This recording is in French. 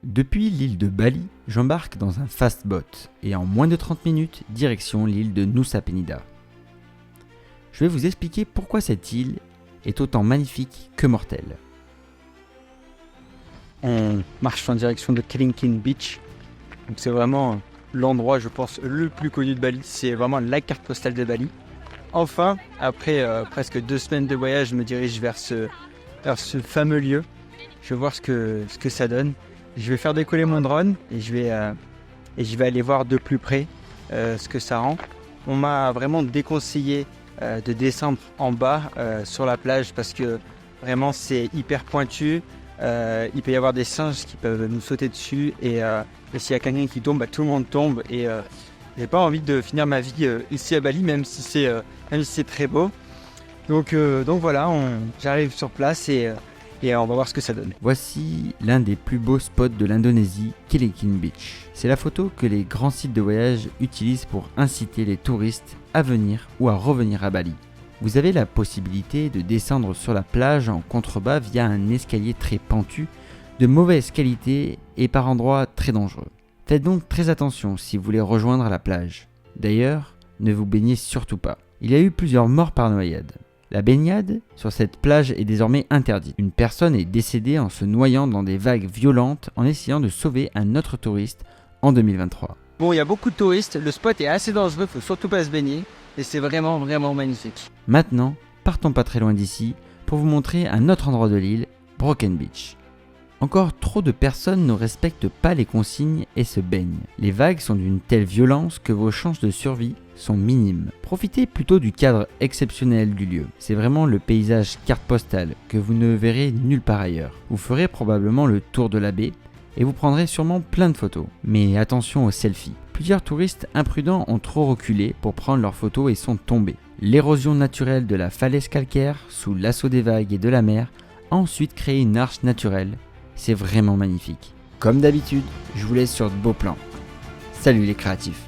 Depuis l'île de Bali, j'embarque dans un fastboat et en moins de 30 minutes, direction l'île de Nusa Penida. Je vais vous expliquer pourquoi cette île est autant magnifique que mortelle. On marche en direction de Kelingking Beach. Donc c'est vraiment l'endroit, je pense, le plus connu de Bali. C'est vraiment la carte postale de Bali. Enfin, après presque 2 semaines de voyage, je me dirige vers ce fameux lieu. Je vais voir ce que ça donne. Je vais faire décoller mon drone et je vais aller voir de plus près ce que ça rend. On m'a vraiment déconseillé de descendre en bas sur la plage parce que vraiment c'est hyper pointu. Il peut y avoir des singes qui peuvent nous sauter dessus et s'il y a quelqu'un qui tombe, tout le monde tombe et j'ai pas envie de finir ma vie ici à Bali même si c'est très beau. Donc voilà, j'arrive sur place et on va voir ce que ça donne. Voici l'un des plus beaux spots de l'Indonésie, Kelingking Beach. C'est la photo que les grands sites de voyage utilisent pour inciter les touristes à venir ou à revenir à Bali. Vous avez la possibilité de descendre sur la plage en contrebas via un escalier très pentu, de mauvaise qualité et par endroits très dangereux. Faites donc très attention si vous voulez rejoindre la plage. D'ailleurs, ne vous baignez surtout pas. Il y a eu plusieurs morts par noyade. La baignade sur cette plage est désormais interdite. Une personne est décédée en se noyant dans des vagues violentes en essayant de sauver un autre touriste en 2023. Bon, il y a beaucoup de touristes, le spot est assez dangereux, faut surtout pas se baigner et c'est vraiment magnifique. Maintenant, partons pas très loin d'ici pour vous montrer un autre endroit de l'île, Broken Beach. Encore trop de personnes ne respectent pas les consignes et se baignent. Les vagues sont d'une telle violence que vos chances de survie sont minimes. Profitez plutôt du cadre exceptionnel du lieu. C'est vraiment le paysage carte postale que vous ne verrez nulle part ailleurs. Vous ferez probablement le tour de la baie et vous prendrez sûrement plein de photos. Mais attention aux selfies. Plusieurs touristes imprudents ont trop reculé pour prendre leurs photos et sont tombés. L'érosion naturelle de la falaise calcaire sous l'assaut des vagues et de la mer a ensuite créé une arche naturelle. C'est vraiment magnifique. Comme d'habitude, je vous laisse sur de beaux plans. Salut les créatifs!